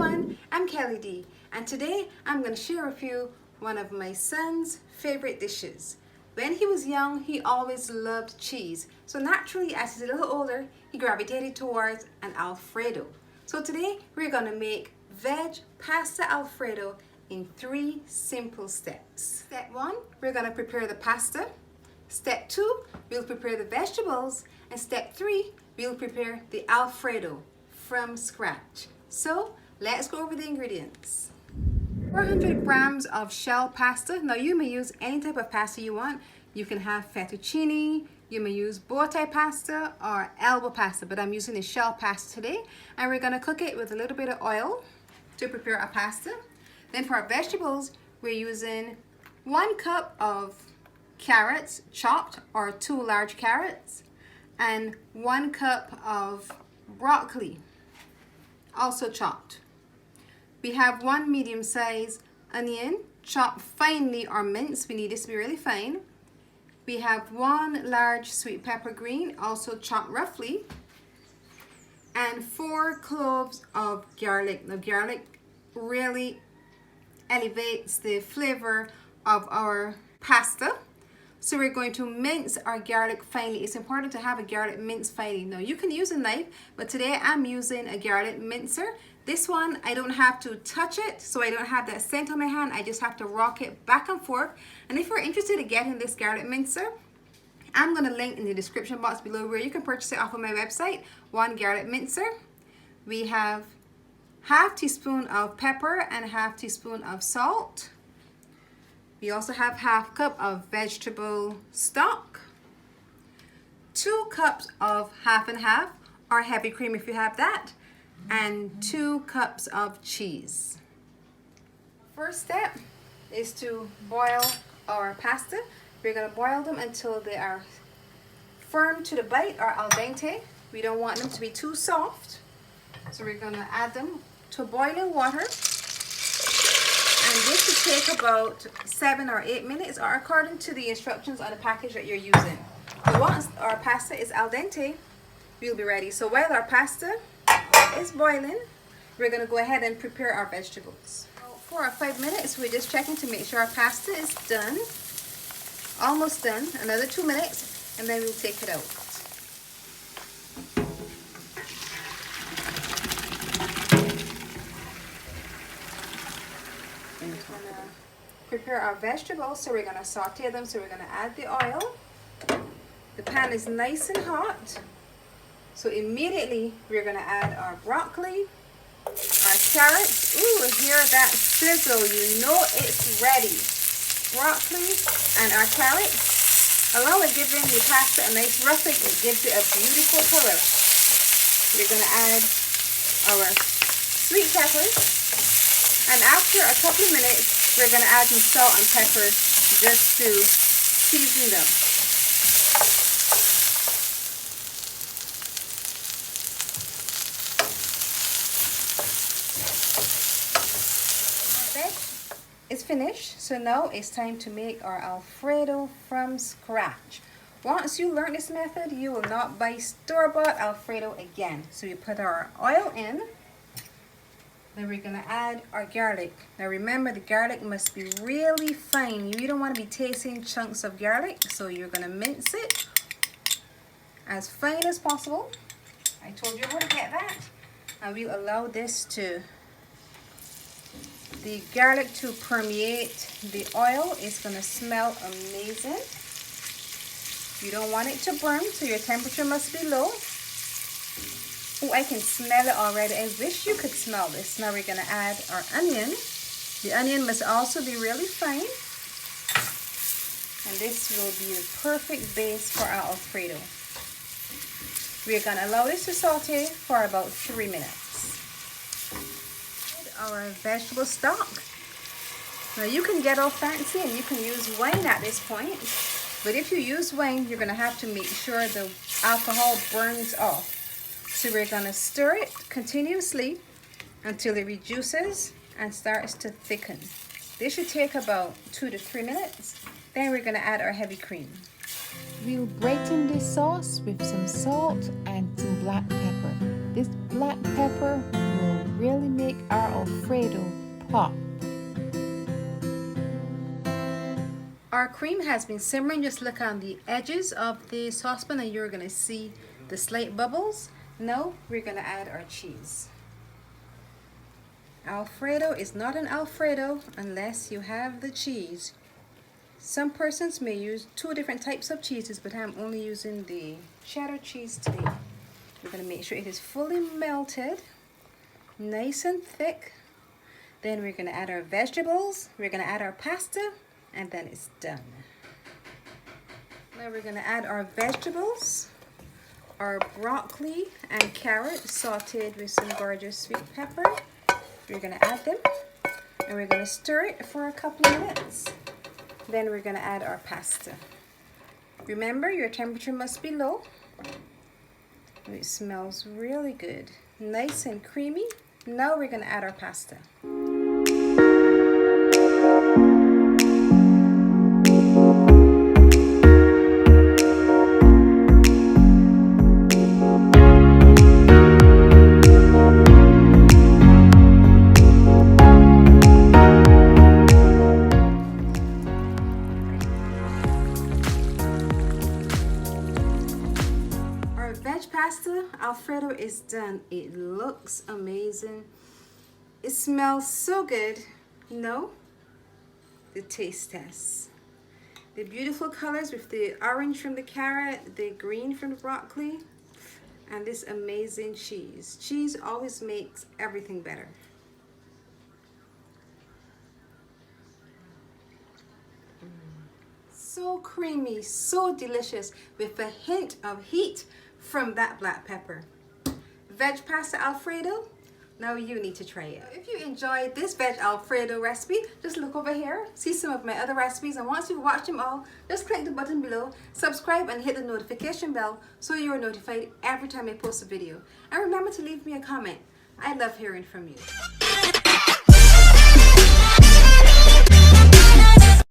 everyone, I'm Kelly D, and today I'm going to share with you one of my son's favorite dishes. When he was young, he always loved cheese, so naturally as he's a little older, he gravitated towards an Alfredo. So today we're going to make Veg Pasta Alfredo in 3 simple steps. Step 1, we're going to prepare the pasta. Step 2, we'll prepare the vegetables, and step 3, we'll prepare the Alfredo from scratch. So let's go over the ingredients. 400 grams of shell pasta. Now you may use any type of pasta you want. You can have fettuccine, you may use bow tie pasta or elbow pasta, but I'm using the shell pasta today. And we're going to cook it with a little bit of oil to prepare our pasta. Then for our vegetables, we're using 1 cup of carrots chopped, or 2 large carrots, and 1 cup of broccoli also chopped. We have 1 medium-sized onion chopped finely or minced. We need this to be really fine. We have 1 large sweet pepper green also chopped roughly, and 4 cloves of garlic. Now garlic really elevates the flavor of our pasta. So we're going to mince our garlic finely. It's important to have a garlic minced finely. Now you can use a knife, but today I'm using a garlic mincer. This one, I don't have to touch it, so I don't have that scent on my hand. I just have to rock it back and forth. And if you're interested in getting this garlic mincer, I'm going to link in the description box below where you can purchase it off of my website. 1 garlic mincer. We have 1/2 teaspoon of pepper and 1/2 teaspoon of salt. We also have 1/2 cup of vegetable stock, 2 cups of 1/2 and 1/2 or heavy cream if you have that, and 2 cups of cheese. First step is to boil our pasta. We're going to boil them until they are firm to the bite, or al dente. We don't want them to be too soft. So we're going to add them to boiling water. And this should take about 7 or 8 minutes, or according to the instructions on the package that you're using. So once our pasta is al dente, we'll be ready. So while our pasta is boiling, we're going to go ahead and prepare our vegetables. 4 or 5 minutes, we're just checking to make sure our pasta is done. Almost done. Another 2 minutes, and then we'll take it out. We're going to prepare our vegetables, so we're going to saute them. So we're going to add the oil. The pan is nice and hot, so immediately we're going to add our broccoli, our carrots. Ooh, hear that sizzle, you know it's ready. Broccoli and our carrots, along with giving the pasta a nice roughing, it gives it a beautiful color. We're going to add our sweet peppers, and after a couple of minutes, we're going to add some salt and pepper just to season them. It's finished, so now it's time to make our Alfredo from scratch. Once you learn this method, you will not buy store-bought Alfredo again. So we put our oil in, then we're going to add our garlic. Now remember, the garlic must be really fine. You don't want to be tasting chunks of garlic, so you're going to mince it as fine as possible. I told you how to get that. And we'll allow the garlic to permeate the oil. It's going to smell amazing. You don't want it to burn, so your temperature must be low. Oh, I can smell it already. I wish you could smell this. Now we're going to add our onion. The onion must also be really fine. And this will be the perfect base for our Alfredo. We're going to allow this to saute for about 3 minutes. Our vegetable stock. Now you can get all fancy and you can use wine at this point, but if you use wine, you're going to have to make sure the alcohol burns off. So we're going to stir it continuously until it reduces and starts to thicken. This should take about 2 to 3 minutes. Then we're going to add our heavy cream. We'll brighten this sauce with some salt and some black pepper. This black pepper will really make our Alfredo pop. Our cream has been simmering. Just look on the edges of the saucepan and you're going to see the slight bubbles. Now we're going to add our cheese. Alfredo is not an Alfredo unless you have the cheese. Some persons may use 2 different types of cheeses, but I'm only using the cheddar cheese today. We're going to make sure it is fully melted, nice and thick. Then we're going to add our vegetables, we're going to add our pasta, and then it's done. Now we're going to add our vegetables, our broccoli and carrot sauteed with some gorgeous sweet pepper. We're going to add them and we're going to stir it for a couple of minutes. Then we're going to add our pasta. Remember, your temperature must be low. It smells really good, nice and creamy. Now we're going to add our pasta. Veg pasta Alfredo is done. It looks amazing. It smells so good. No, the taste test. The beautiful colors with the orange from the carrot, the green from the broccoli, and this amazing cheese. Cheese always makes everything better. So creamy, so delicious, with a hint of heat from that black pepper. Veg pasta Alfredo, now you need to try it. If you enjoyed this veg Alfredo recipe, just look over here, see some of my other recipes, and once you've watched them all, just click the button below, subscribe and hit the notification bell so you're notified every time I post a video. And remember to leave me a comment. I love hearing from you.